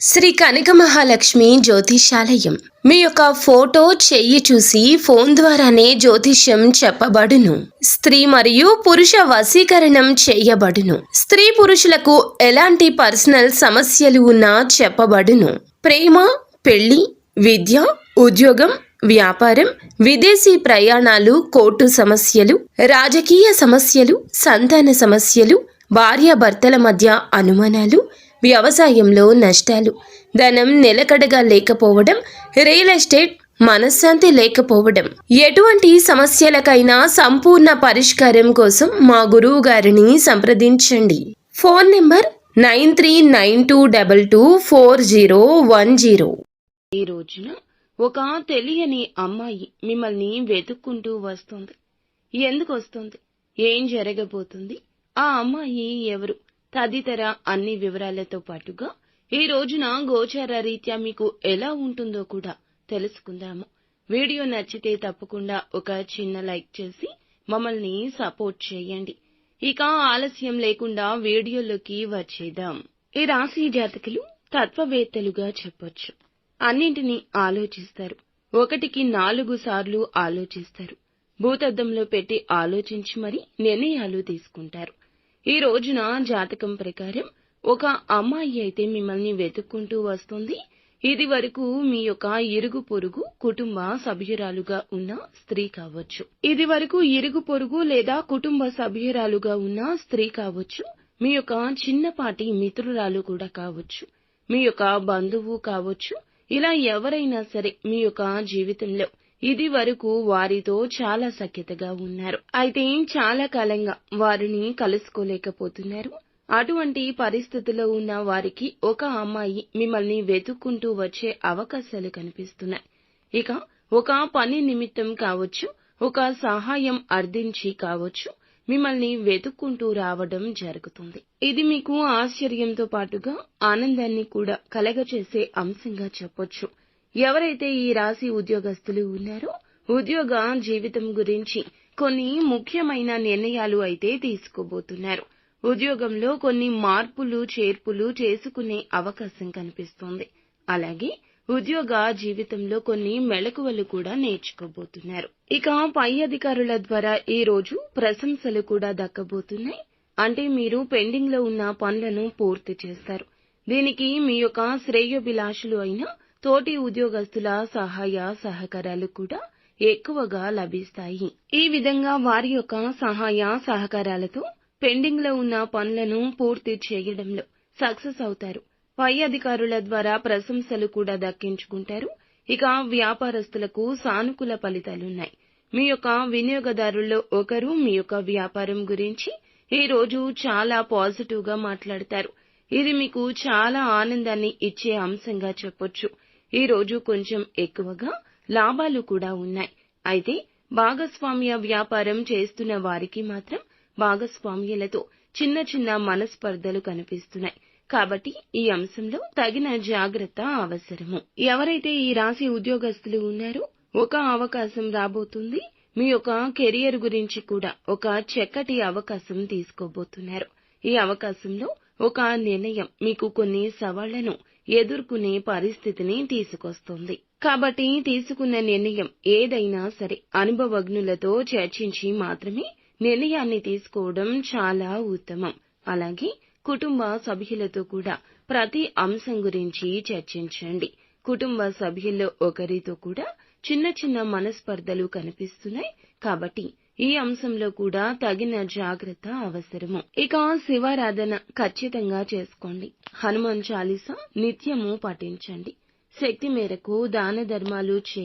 శ్రీ కనక మహాలక్ష్మి జ్యోతిషాలయం మీ యొక్క ఫోటో చెయ్యి చూసి ఫోన్ ద్వారానే జ్యోతిష్యం చెప్పబడును. స్త్రీ మరియు పురుష వశీకరణం చేయబడును. స్త్రీ పురుషులకు ఎలాంటి పర్సనల్ సమస్యలు ఉన్నా చెప్పబడును. ప్రేమ, పెళ్లి, విద్య, ఉద్యోగం, వ్యాపారం, విదేశీ ప్రయాణాలు, కోర్టు సమస్యలు, రాజకీయ సమస్యలు, సంతాన సమస్యలు, భార్యాభర్తల మధ్య అనుమానాలు, వ్యవసాయంలో నష్టాలు, ధనం నిలకడగా లేకపోవడం, రియల్ ఎస్టేట్, మనశ్శాంతి లేకపోవడం, ఎటువంటి సమస్యలకైనా సంపూర్ణ పరిష్కారం కోసం మా గురువు గారిని సంప్రదించండి. Phone number 9392224010. ఈ రోజున ఒక తెలియని అమ్మాయి మిమ్మల్ని వెతుక్కుంటూ వస్తుంది. ఎందుకు వస్తుంది, ఏం జరగబోతుంది, ఆ అమ్మాయి ఎవరు తదితర అన్ని వివరాలతో పాటుగా ఈ రోజున గోచార రీత్యా మీకు ఎలా ఉంటుందో కూడా తెలుసుకుందాము. వీడియో నచ్చితే తప్పకుండా ఒక చిన్న లైక్ చేసి మమ్మల్ని సపోర్ట్ చేయండి. ఇక ఆలస్యం లేకుండా వీడియోలోకి వచ్చేద్దాం. ఈ రాశి జాతకులు తత్వవేత్తలుగా చెప్పొచ్చు. అన్నింటినీ ఆలోచిస్తారు. 1కి 4 సార్లు ఆలోచిస్తారు. భూతద్దంలో పెట్టి ఆలోచించి మరీ నిర్ణయాలు తీసుకుంటారు. ఈ రోజున జాతకం ప్రకారం ఒక అమ్మాయి అయితే మిమ్మల్ని వెతుక్కుంటూ వస్తుంది. ఇది వరకు మీ యొక్క ఇరుగు పొరుగు కుటుంబ సభ్యురాలుగా ఉన్న స్త్రీ కావచ్చు. ఇది వరకు ఇరుగు పొరుగు లేదా కుటుంబ సభ్యురాలుగా ఉన్న స్త్రీ కావచ్చు. మీ యొక్క చిన్నపాటి మిత్రురాలు కూడా కావచ్చు. మీ యొక్క బంధువు కావచ్చు. ఇలా ఎవరైనా సరే మీ యొక్క జీవితంలో ఇది వరకు వారితో చాలా సఖ్యతగా ఉన్నారు. అయితే చాలా కాలంగా వారిని కలుసుకోలేకపోతున్నారు. అటువంటి పరిస్థితిలో ఉన్న వారికి ఒక అమ్మాయి మిమ్మల్ని వెతుక్కుంటూ వచ్చే అవకాశాలు కనిపిస్తున్నాయి. ఇక ఒక పని నిమిత్తం కావచ్చు, ఒక సహాయం అర్థించి కావచ్చు, మిమ్మల్ని వెతుక్కుంటూ రావడం జరుగుతుంది. ఇది మీకు ఆశ్చర్యంతో పాటుగా ఆనందాన్ని కూడా కలగచేసే అంశంగా చెప్పొచ్చు. ఎవరైతే ఈ రాశి ఉద్యోగస్తులు ఉన్నారో ఉద్యోగ జీవితం గురించి కొన్ని ముఖ్యమైన నిర్ణయాలు అయితే తీసుకోబోతున్నారు. ఉద్యోగంలో కొన్ని మార్పులు చేర్పులు చేసుకునే అవకాశం కనిపిస్తోంది. అలాగే ఉద్యోగ జీవితంలో కొన్ని మెళకువలు కూడా నేర్చుకోబోతున్నారు. ఇక పై అధికారుల ద్వారా ఈ రోజు ప్రశంసలు కూడా దక్కబోతున్నాయి. అంటే మీరు పెండింగ్ లో ఉన్న పనులను పూర్తి చేస్తారు. దీనికి మీ యొక్క శ్రేయోభిలాషులు అయిన తోటి ఉద్యోగస్తుల సహాయ సహకారాలు కూడా ఎక్కువగా లభిస్తాయి. ఈ విధంగా వారి యొక్క సహాయ సహకారాలతో పెండింగ్ లో ఉన్న పనులను పూర్తి చేయడంలో సక్సెస్ అవుతారు. పై అధికారుల ద్వారా ప్రశంసలు కూడా దక్కించుకుంటారు. ఇక వ్యాపారస్తులకు సానుకూల ఫలితాలున్నాయి. మీ యొక్క వినియోగదారుల్లో ఒకరు మీ యొక్క వ్యాపారం గురించి ఈ రోజు చాలా పాజిటివ్ గా మాట్లాడతారు. ఇది మీకు చాలా ఆనందాన్ని ఇచ్చే అంశంగా చెప్పొచ్చు. ఈ రోజు కొంచెం ఎక్కువగా లాభాలు కూడా ఉన్నాయి. అయితే భాగస్వామ్య వ్యాపారం చేస్తున్న వారికి మాత్రం భాగస్వామ్యులతో చిన్న చిన్న మనస్పర్ధలు కనిపిస్తున్నాయి. కాబట్టి ఈ అంశంలో తగిన జాగ్రత్త అవసరము. ఎవరైతే ఈ రాశి ఉద్యోగస్తులు ఉన్నారో ఒక అవకాశం రాబోతుంది. మీ యొక్క కెరియర్ గురించి కూడా ఒక చక్కటి అవకాశం తీసుకోబోతున్నారు. ఈ అవకాశంలో ఒక నిర్ణయం మీకు కొన్ని సవాళ్లను ఎదుర్కొనే పరిస్థితిని తీసుకొస్తుంది. కాబట్టి తీసుకున్న నిర్ణయం ఏదైనా సరే అనుభవజ్ఞులతో చర్చించి మాత్రమే నిర్ణయాన్ని తీసుకోవడం చాలా ఉత్తమం. అలాగే కుటుంబ సభ్యులతో కూడా ప్రతి అంశం గురించి చర్చించండి. కుటుంబ సభ్యుల్లో ఒకరితో కూడా చిన్న చిన్న మనస్పర్ధలు కనిపిస్తున్నాయి. కాబట్టి ఈ అంశంలో కూడా తగిన జాగ్రత్త అవసరము. ఇక శివారాధన ఖచ్చితంగా చేసుకోండి. హనుమాన్ చాలీసా నిత్యము పఠించండి. శక్తి మేరకు దాన ధర్మాలు చేయండి.